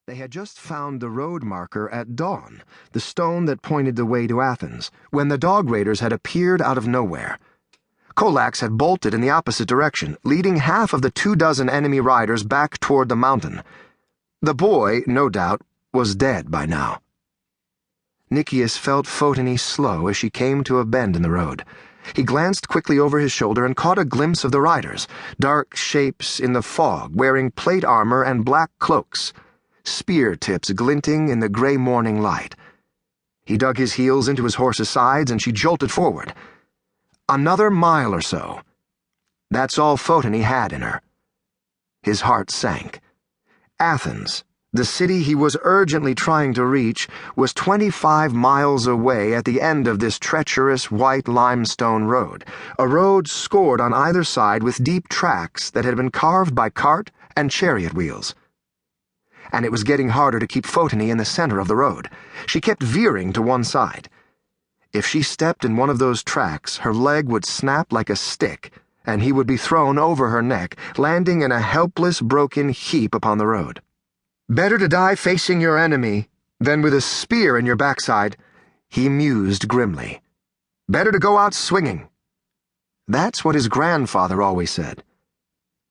They had just found the road marker at dawn, the stone that pointed the way to Athens, when the dog raiders had appeared out of nowhere. Colax had bolted in the opposite direction, leading half of the 24 enemy riders back toward the mountain. The boy, no doubt, was dead by now. Nikias felt Photone slow as she came to a bend in the road. He glanced quickly over his shoulder and caught a glimpse of the riders, dark shapes in the fog, wearing plate armor and black cloaks, spear tips glinting in the gray morning light. He dug his heels into his horse's sides and she jolted forward. Another mile or so. That's all Photone had in her. His heart sank. Athens, the city he was urgently trying to reach, was 25 miles away at the end of this treacherous white limestone road, a road scored on either side with deep tracks that had been carved by cart and chariot wheels. And it was getting harder to keep Photone in the center of the road. She kept veering to one side. If she stepped in one of those tracks, her leg would snap like a stick, and he would be thrown over her neck, landing in a helpless, broken heap upon the road. "Better to die facing your enemy than with a spear in your backside," he mused grimly. "Better to go out swinging." That's what his grandfather always said.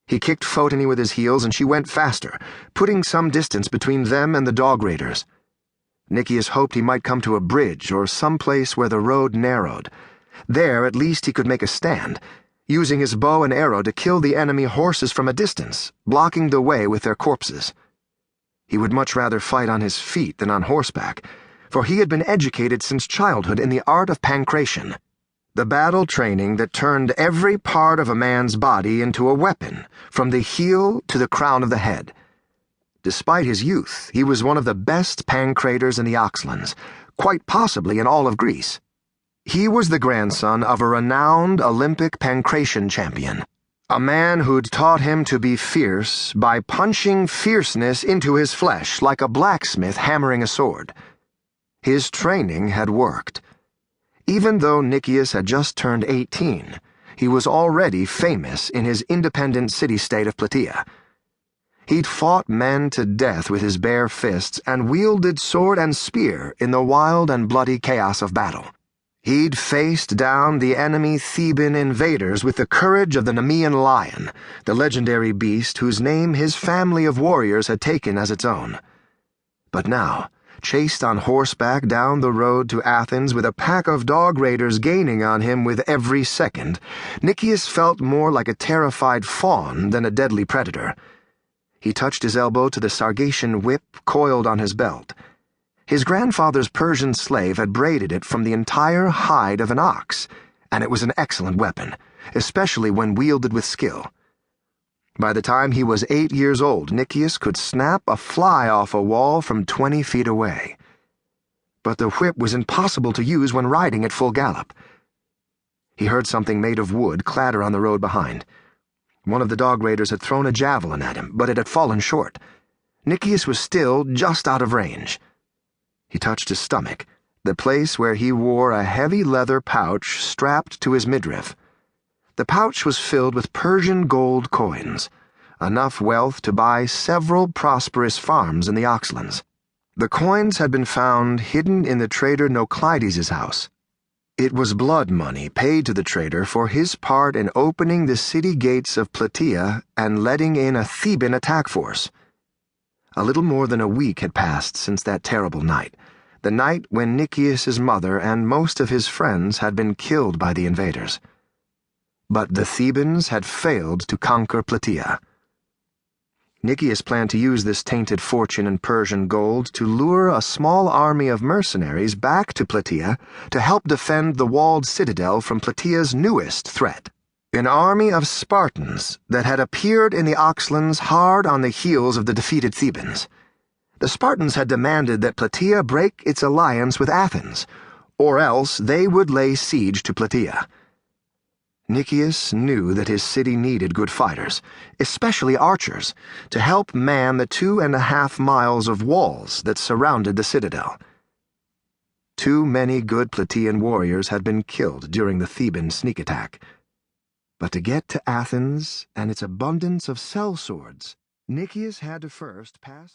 He kicked Photone with his heels and she went faster, putting some distance between them and the dog raiders. Nikias hoped he might come to a bridge or some place where the road narrowed. There, at least, he could make a stand, using his bow and arrow to kill the enemy horses from a distance, blocking the way with their corpses. He would much rather fight on his feet than on horseback, for he had been educated since childhood in the art of pancration, the battle training that turned every part of a man's body into a weapon, from the heel to the crown of the head. Despite his youth, he was one of the best pancrators in the Oxlands, quite possibly in all of Greece. He was the grandson of a renowned Olympic pancration champion, a man who'd taught him to be fierce by punching fierceness into his flesh like a blacksmith hammering a sword. His training had worked. Even though Nikias had just turned 18, he was already famous in his independent city-state of Plataea. He'd fought men to death with his bare fists and wielded sword and spear in the wild and bloody chaos of battle. He'd faced down the enemy Theban invaders with the courage of the Nemean lion, the legendary beast whose name his family of warriors had taken as its own. But now, chased on horseback down the road to Athens with a pack of dog raiders gaining on him with every second, Nikias felt more like a terrified fawn than a deadly predator. He touched his elbow to the Sargatian whip coiled on his belt. His grandfather's Persian slave had braided it from the entire hide of an ox, and it was an excellent weapon, especially when wielded with skill. By the time he was 8 years old, Nikias could snap a fly off a wall from 20 feet away. But the whip was impossible to use when riding at full gallop. He heard something made of wood clatter on the road behind. One of the dog raiders had thrown a javelin at him, but it had fallen short. Nikias was still just out of range. He touched his stomach, the place where he wore a heavy leather pouch strapped to his midriff. The pouch was filled with Persian gold coins, enough wealth to buy several prosperous farms in the Oxlands. The coins had been found hidden in the trader Nocleides' house. It was blood money paid to the trader for his part in opening the city gates of Plataea and letting in a Theban attack force. A little more than a week had passed since that terrible night, the night when Nikias' mother and most of his friends had been killed by the invaders. But the Thebans had failed to conquer Plataea. Nikias planned to use this tainted fortune in Persian gold to lure a small army of mercenaries back to Plataea to help defend the walled citadel from Plataea's newest threat, an army of Spartans that had appeared in the Oxlands hard on the heels of the defeated Thebans. The Spartans had demanded that Plataea break its alliance with Athens, or else they would lay siege to Plataea. Nikias knew that his city needed good fighters, especially archers, to help man the 2.5 miles of walls that surrounded the citadel. Too many good Plataean warriors had been killed during the Theban sneak attack. But to get to Athens and its abundance of sellswords, Nikias had to first pass